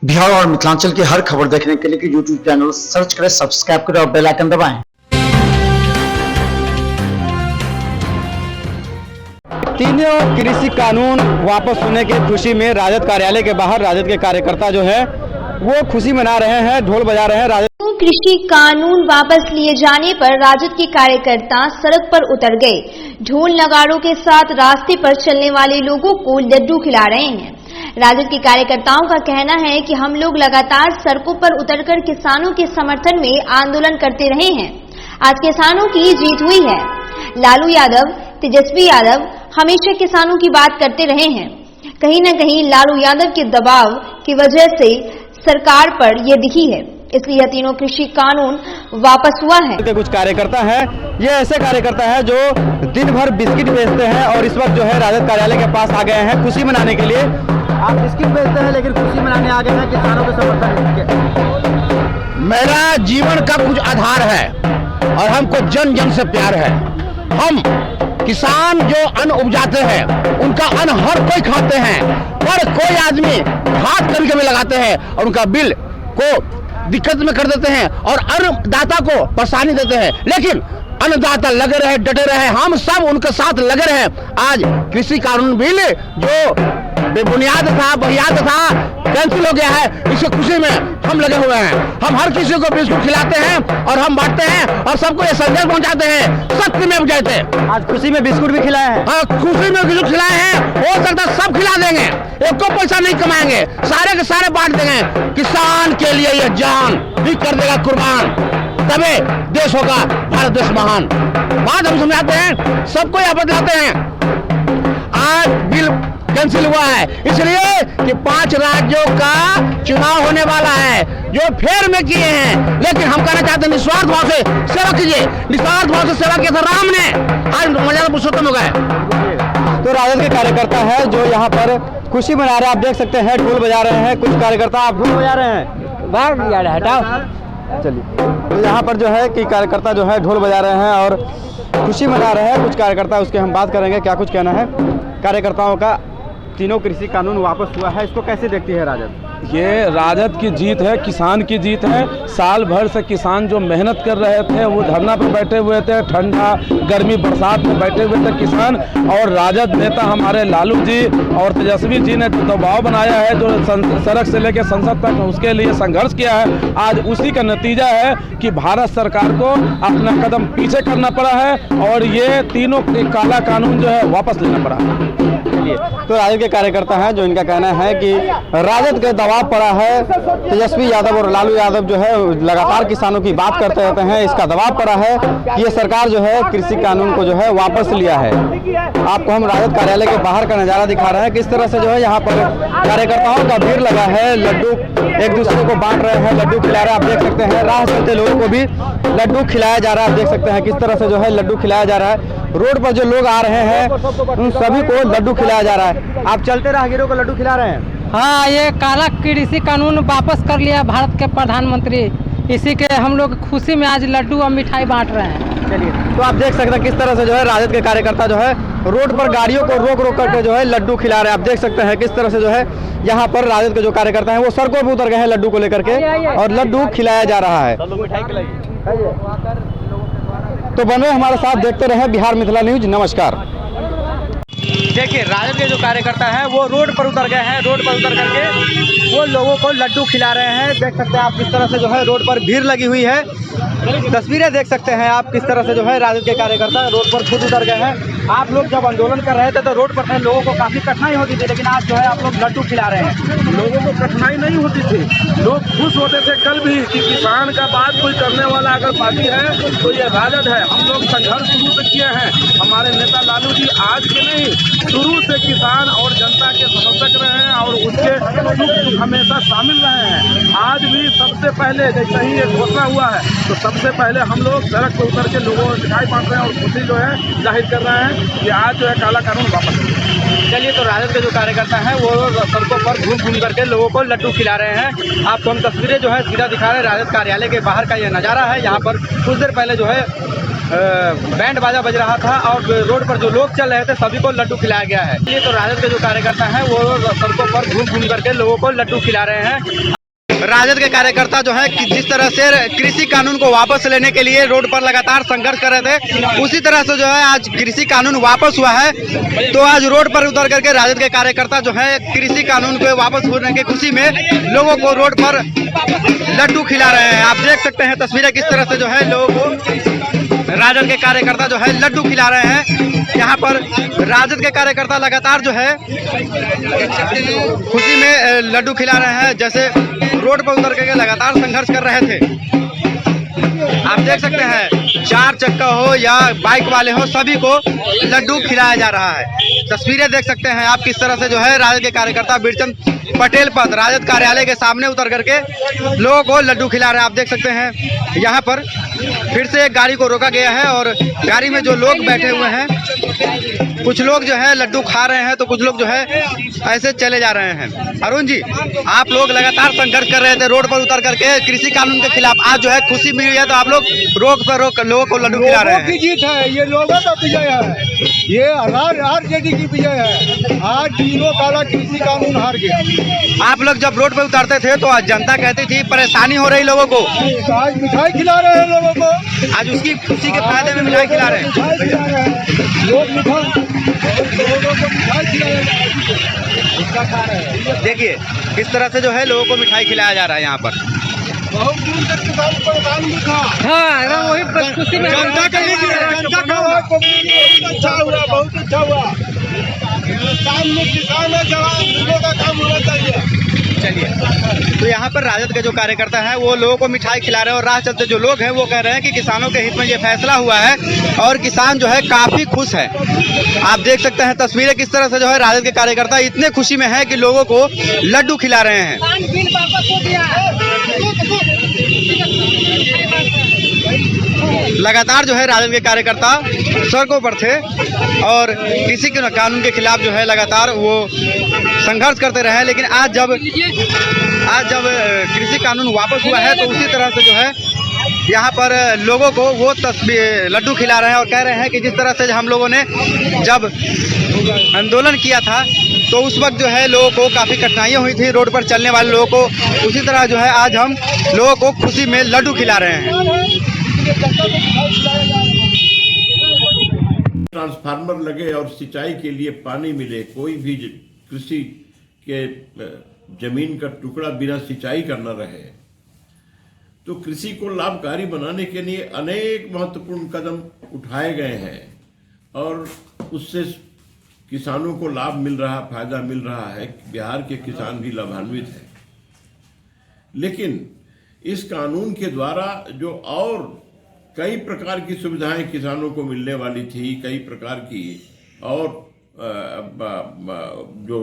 बिहार और मिथिलांचल की हर खबर देखने के लिए यूट्यूब चैनल सर्च करें, सब्सक्राइब करें और बेल आइकन दबाएं। तीनों कृषि कानून वापस होने की खुशी में राजद कार्यालय के बाहर राजद के कार्यकर्ता जो है वो खुशी मना रहे हैं, ढोल बजा रहे हैं। राजद कृषि कानून वापस लिए जाने पर राजद के कार्यकर्ता सड़क पर उतर गए। ढोल नगाड़ों के साथ रास्ते पर चलने वाले लोगों को लड्डू खिला रहे हैं। राजद के कार्यकर्ताओं का कहना है कि हम लोग लगातार सड़कों पर उतरकर किसानों के समर्थन में आंदोलन करते रहे हैं। आज किसानों की जीत हुई है। लालू यादव, तेजस्वी यादव हमेशा किसानों की बात करते रहे हैं। कहीं न कहीं लालू यादव के दबाव की वजह से सरकार पर यह दिखी है, इसलिए यह तीनों कृषि कानून वापस हुआ है। कुछ कार्यकर्ता हैं, ये ऐसे कार्यकर्ता हैं जो दिन भर बिस्किट बेचते हैं और इस वक्त जो है राजद कार्यालय के पास आ गए हैं खुशी मनाने के लिए। आप बिस्किट बेचते हैं लेकिन खुशी मनाने आ गए हैं किसानों के समर्थन के। मेरा जीवन का कुछ आधार है और हमको जन जन से प्यार है। हम किसान जो अन्न उपजाते हैं उनका अन्न हर कोई खाते हैं, पर कोई आदमी हाथ कभी कभी लगाते हैं और उनका बिल को दिक्कत में कर देते हैं और अन्नदाता को परेशानी देते हैं। लेकिन अन्नदाता लगे रहे, डटे रहे, हम सब उनके साथ लगे रहे। आज कृषि कानून बिल जो बेबुनियाद था, बहियाद था, कैंसिल हो गया है। इसकी खुशी में हम लगे हुए हैं। हम हर किसी को बिस्कुट खिलाते हैं और हम बांटते हैं और सबको ये संदेश पहुंचाते हैं, सत्य में जयते। आज खुशी में बिस्कुट भी खिलाए हैं। हाँ, खुशी में बिस्कुट खिलाए हैं। हो सकता है सब खिला देंगे, एक को पैसा नहीं कमाएंगे, सारे के सारे बांट देंगे। किसान के लिए ये जान भी कर देगा कुर्बान, तभी देश होगा भारत देश महान। बात हम समझाते हैं, सबको यहाँ बतलाते हैं। आज बिल कैंसिल हुआ है इसलिए कि 5 राज्यों का चुनाव होने वाला है जो फेर में किए हैं। लेकिन हम कहना चाहते हैं निस्वार्थ भाव से सेवा कीजिए। निस्वार्थ भाव से सेवा किया था राम ने, आज मर्यादा पुरुषोत्तम हो गए। तो राजद के कार्यकर्ता है जो यहाँ पर खुशी मना रहे हैं। आप देख सकते हैं ढोल बजा रहे हैं कुछ कार्यकर्ता। आप ढोल बजा रहे हैं, बाहर हटाओ। चलिए, तो यहाँ पर जो है कि कार्यकर्ता जो है ढोल बजा रहे हैं और खुशी मना रहे हैं कुछ कार्यकर्ता। उसके हम बात करेंगे क्या कुछ कहना है कार्यकर्ताओं का। तीनों कृषि कानून वापस हुआ है, इसको कैसे देखती है राजद? ये राजद की जीत है, किसान की जीत है। साल भर से किसान जो मेहनत कर रहे थे वो धरना पर बैठे हुए थे, ठंडा गर्मी बरसात में बैठे हुए थे किसान। और राजद नेता हमारे लालू जी और तेजस्वी जी ने जो दबाव बनाया है, जो सड़क से लेकर संसद तक उसके लिए संघर्ष किया है, आज उसी का नतीजा है कि भारत सरकार को अपना कदम पीछे करना पड़ा है और ये तीनों काला कानून जो है वापस लेना पड़ा। तो राजद के कार्यकर्ता हैं जो इनका कहना है कि राजद के दबाव पड़ा है। तेजस्वी यादव और लालू यादव जो है लगातार किसानों की बात करते रहते हैं, इसका दबाव पड़ा है कि ये सरकार जो है कृषि कानून को जो है वापस लिया है। आपको हम राजद कार्यालय के बाहर का नजारा दिखा रहे हैं, किस तरह से जो है यहाँ पर कार्यकर्ताओं का भीड़ लगा है। लड्डू एक दूसरे को बांट रहे हैं, लड्डू खिला रहे हैं। आप देख सकते हैं राह चलते लोगों को भी लड्डू खिलाया जा रहा है। आप देख सकते हैं किस तरह से जो है लड्डू खिलाया जा रहा है। रोड पर जो लोग आ रहे हैं उन सभी को लड्डू खिलाया जा रहा है। आप चलते राहगीरों को लड्डू खिला रहे हैं। हाँ, ये काला कृषि कानून वापस कर लिया भारत के प्रधानमंत्री। इसी के हम लोग खुशी में आज लड्डू और मिठाई बांट रहे हैं। चलिए, तो आप देख सकते हैं किस तरह से जो है राजद के कार्यकर्ता जो है रोड पर गाड़ियों को रोक रोक करके जो है लड्डू खिला रहे हैं। आप देख सकते हैं किस तरह से जो है यहाँ पर राजद के जो कार्यकर्ता हैं वो सड़कों पर उतर गए हैं लड्डू को लेकर के और लड्डू खिलाया जा रहा है। तो बने हमारे साथ, देखते रहे बिहार मिथिला न्यूज। नमस्कार। देखिए, राजद के जो कार्यकर्ता हैं वो रोड पर उतर गए हैं। रोड पर उतर करके वो लोगों को लड्डू खिला रहे हैं। देख सकते हैं आप किस तरह से जो है रोड पर भीड़ लगी हुई है। तस्वीरें देख सकते हैं आप किस तरह से जो है राजद के कार्यकर्ता रोड पर खुद उतर गए हैं। आप लोग जब आंदोलन कर रहे थे तो रोड पर लोगों को काफ़ी कठिनाई होती थी, लेकिन आज जो है आप लोग लड्डू खिला रहे हैं। लोगों को कठिनाई नहीं होती थी, लोग खुश होते थे कल भी कि किसान का बात कोई करने वाला अगर पार्टी है तो ये राजद है। हम लोग संघर्ष शुरू से किए हैं। हमारे नेता लालू जी आज के नहीं, शुरू से किसान और जनता के समर्थक रहे हैं और उसके सुख हमेशा शामिल रहे हैं। आज भी सबसे पहले जैसे ही ये घोषणा हुआ है तो सबसे पहले हम लोग सड़क पर उतर के लोगों को दिखाई बांट रहे हैं और खुशी जो है जाहिर कर रहे हैं कि आज जो है काला कानून वापस। चलिए, तो राजद के जो कार्यकर्ता हैं वो सड़कों पर घूम घूम करके लोगों को लड्डू खिला रहे हैं। आपको हम तस्वीरें जो है सीधा दिखा रहे हैं राजद कार्यालय के बाहर का ये नज़ारा है। यहाँ पर कुछ देर पहले जो है बैंड बाजा बज रहा था और रोड पर जो लोग चल रहे थे सभी को लड्डू खिलाया गया है। ये तो राजद के जो कार्यकर्ता हैं वो सड़कों पर घूम घूम करके लोगों को लड्डू खिला रहे हैं। राजद के कार्यकर्ता जो है कि जिस तरह से कृषि कानून को वापस लेने के लिए रोड पर लगातार संघर्ष कर रहे थे, उसी तरह से जो है आज कृषि कानून वापस हुआ है। तो आज रोड पर उतर करके राजद के कार्यकर्ता जो है कृषि कानून को वापस होने की खुशी में लोगों को रोड पर लड्डू खिला रहे हैं। आप देख सकते हैं तस्वीरें किस तरह से जो है लोगों को राजद के कार्यकर्ता जो है लड्डू खिला रहे हैं। यहाँ पर राजद के कार्यकर्ता लगातार जो है खुशी में लड्डू खिला रहे हैं, जैसे रोड पर उतर करके लगातार संघर्ष कर रहे थे। आप देख सकते हैं 4 चक्का हो या बाइक वाले हो सभी को लड्डू खिलाया जा रहा है। तस्वीरें देख सकते हैं आप किस तरह से जो है राजद के कार्यकर्ता बीरचंद पटेल पथ राजद कार्यालय के सामने उतर करके लोगों को लड्डू खिला रहे हैं। आप देख सकते हैं यहाँ पर फिर से एक गाड़ी को रोका गया है और गाड़ी में जो लोग बैठे हुए हैं, कुछ लोग जो है लड्डू खा रहे हैं तो कुछ लोग जो है ऐसे चले जा रहे हैं। अरुण जी, आप लोग लगातार संघर्ष कर रहे थे रोड पर उतर करके कृषि कानून के खिलाफ, आज जो है खुशी मिली है तो आप लोग रोड पर रोक लोगों को लड्डू खिला रहे हैं। की जीत है, ये लोगों का विजय है, ये आरजेडी की विजय है। आज तीनों काला कृषि कानून हार गया। आप लोग जब रोड पर उतरते थे तो आज जनता कहती थी परेशानी हो रही लोगों को, आज मिठाई खिला रहे हैं लोगों को, आज उसकी खुशी के फायदे में मिठाई खिला रहे हैं। लोग लोगों को मिठाई खा रहे हैं। देखिए किस तरह से जो है लोगों को मिठाई खिलाया जा रहा है यहाँ पर। बहुत दूर तक किसान परेशान भी था। हाँ, वही खुशी में जनता का बहुत अच्छा हुआ, बहुत अच्छा हुआ। हिंदुस्तान में किसान है, जवान लोगों का काम होना चाहिए। चलिए, तो यहाँ पर राजद के जो कार्यकर्ता हैं वो लोगों को मिठाई खिला रहे हैं और राह चलते जो लोग हैं वो कह रहे हैं कि किसानों के हित में ये फैसला हुआ है और किसान जो है काफी खुश है। आप देख सकते हैं तस्वीरें किस तरह से जो है राजद के कार्यकर्ता इतने खुशी में है कि लोगों को लड्डू खिला रहे हैं। लगातार जो है राजद के कार्यकर्ता सड़कों पर थे और कृषि के कानून के खिलाफ जो है लगातार वो संघर्ष करते रहे। लेकिन आज जब कृषि कानून वापस हुआ है तो उसी तरह से जो है यहाँ पर लोगों को वो लड्डू खिला रहे हैं और कह रहे हैं कि जिस तरह से हम लोगों ने जब आंदोलन किया था तो उस वक्त जो है लोगों को काफ़ी कठिनाइयाँ हुई थी रोड पर चलने वाले लोगों को, उसी तरह जो है आज हम लोगों को खुशी में लड्डू खिला रहे हैं। ट्रांसफार्मर लगे और सिंचाई के लिए पानी मिले, कोई भी कृषि के जमीन का टुकड़ा बिना सिंचाई का न रहे, तो कृषि को लाभकारी बनाने के लिए अनेक महत्वपूर्ण कदम उठाए गए हैं और उससे किसानों को लाभ मिल रहा, फायदा मिल रहा है। बिहार के किसान भी लाभान्वित हैं। लेकिन इस कानून के द्वारा जो और कई प्रकार की सुविधाएं किसानों को मिलने वाली थी, कई प्रकार की और जो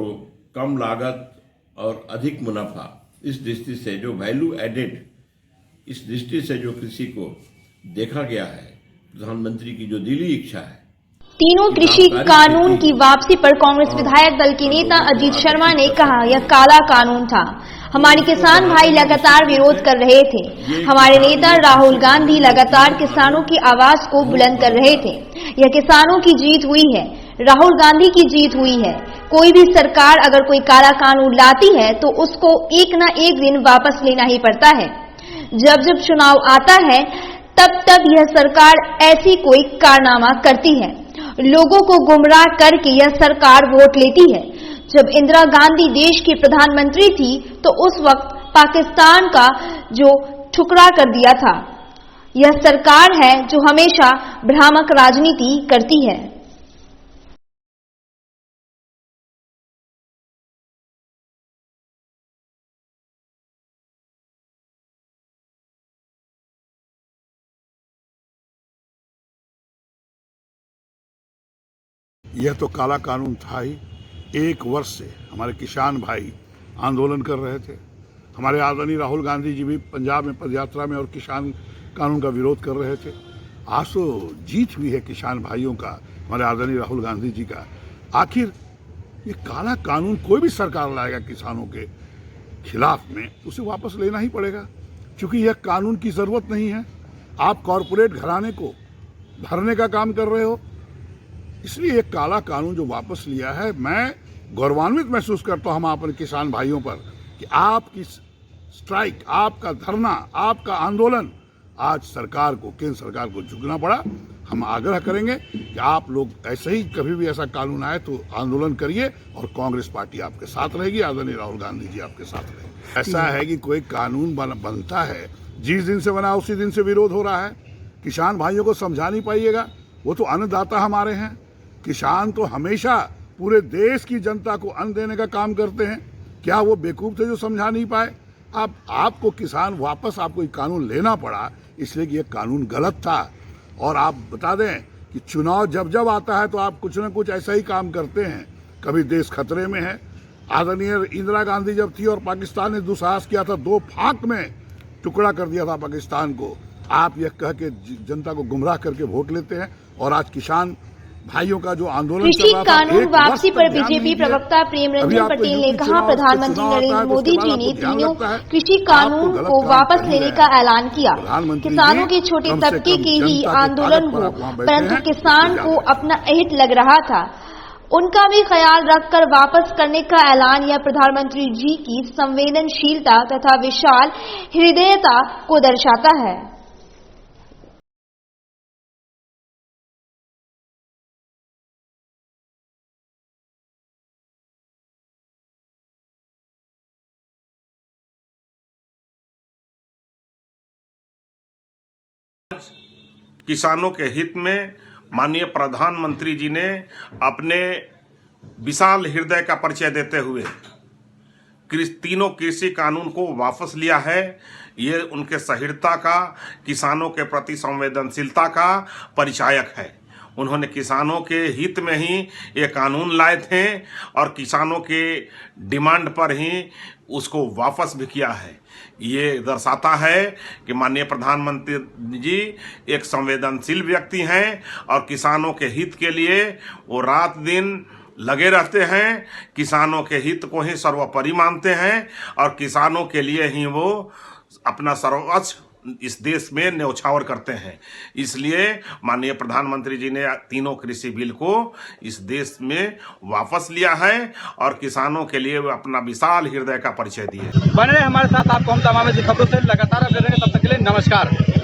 कम लागत और अधिक मुनाफा, इस दृष्टि से जो वैल्यू एडेड, इस दृष्टि से जो कृषि को देखा गया है, प्रधानमंत्री की जो दिली इच्छा है। तीनों कृषि कानून की वापसी पर कांग्रेस विधायक दल के नेता अजीत शर्मा ने कहा, यह काला कानून था, हमारे किसान भाई लगातार विरोध कर रहे थे। हमारे नेता राहुल गांधी लगातार किसानों की आवाज को बुलंद कर रहे थे। यह किसानों की जीत हुई है, राहुल गांधी की जीत हुई है। कोई भी सरकार अगर कोई काला कानून लाती है तो उसको एक न एक दिन वापस लेना ही पड़ता है। जब जब चुनाव आता है तब तब यह सरकार ऐसी कोई कारनामा करती है, लोगों को गुमराह करके यह सरकार वोट लेती है। जब इंदिरा गांधी देश की प्रधानमंत्री थी तो उस वक्त पाकिस्तान का जो ठुकरा कर दिया था, यह सरकार है जो हमेशा भ्रामक राजनीति करती है। यह तो काला कानून था ही। 1 वर्ष से हमारे किसान भाई आंदोलन कर रहे थे। हमारे आदरणीय राहुल गांधी जी भी पंजाब में पदयात्रा में और किसान कानून का विरोध कर रहे थे। आज तो जीत हुई है किसान भाइयों का, हमारे आदरणीय राहुल गांधी जी का। आखिर ये काला कानून कोई भी सरकार लाएगा किसानों के खिलाफ में, उसे वापस लेना ही पड़ेगा, क्योंकि यह कानून की ज़रूरत नहीं है। आप कॉरपोरेट घराने को भरने का काम कर रहे हो। इसलिए एक काला कानून जो वापस लिया है, मैं गौरवान्वित महसूस करता हूं हम अपने किसान भाइयों पर कि आपकी स्ट्राइक, आपका धरना, आपका आंदोलन आज सरकार को, केंद्र सरकार को झुकना पड़ा। हम आग्रह करेंगे कि आप लोग ऐसे ही कभी भी ऐसा कानून आए तो आंदोलन करिए और कांग्रेस पार्टी आपके साथ रहेगी, आदरणीय राहुल गांधी जी आपके साथ रहेंगे। ऐसा है कि कोई कानून बनता है, जिस दिन से बना उसी दिन से विरोध हो रहा है। किसान भाइयों को समझा नहीं पाइएगा, वो तो अन्नदाता हमारे हैं। किसान तो हमेशा पूरे देश की जनता को अन्न देने का काम करते हैं। क्या वो बेवकूफ थे जो समझा नहीं पाए? अब आपको किसान वापस आपको एक कानून लेना पड़ा, इसलिए कि ये कानून गलत था। और आप बता दें कि चुनाव जब जब आता है तो आप कुछ न कुछ ऐसा ही काम करते हैं। कभी देश खतरे में है, आदरणीय इंदिरा गांधी जब थी और पाकिस्तान ने दुस्साहस किया था, 2 फाक में टुकड़ा कर दिया था पाकिस्तान को। आप यह कह के जनता को गुमराह करके वोट लेते हैं। और आज किसान भाइयों का जो आंदोलन कृषि कानून वापसी पर बीजेपी प्रवक्ता प्रेम रंजन पटेल ने कहा, प्रधानमंत्री नरेंद्र मोदी जी ने तीनों कृषि कानून को वापस लेने का ऐलान किया। किसानों के छोटे तबके के ही आंदोलन हो, परंतु किसान को अपना अहित लग रहा था। उनका भी ख्याल रखकर वापस करने का ऐलान यह प्रधानमंत्री जी की संवेदनशीलता तथा विशाल हृदयता को दर्शाता है। किसानों के हित में माननीय प्रधानमंत्री जी ने अपने विशाल हृदय का परिचय देते हुए तीनों कृषि कानून को वापस लिया है। ये उनके सहृदयता का, किसानों के प्रति संवेदनशीलता का परिचायक है। उन्होंने किसानों के हित में ही ये कानून लाए थे और किसानों के डिमांड पर ही उसको वापस भी किया है। ये दर्शाता है कि माननीय प्रधानमंत्री जी एक संवेदनशील व्यक्ति हैं और किसानों के हित के लिए वो रात दिन लगे रहते हैं। किसानों के हित को ही सर्वोपरि मानते हैं और किसानों के लिए ही वो अपना सर्वोच्च इस देश में न्यौछावर करते हैं। इसलिए माननीय प्रधानमंत्री जी ने तीनों कृषि बिल को इस देश में वापस लिया है और किसानों के लिए अपना विशाल हृदय का परिचय दिए। बने रहे हमारे साथ, आपको हम तमाम ऐसी खबरों से लगातार अपडेट रहेंगे। तब तक के लिए नमस्कार।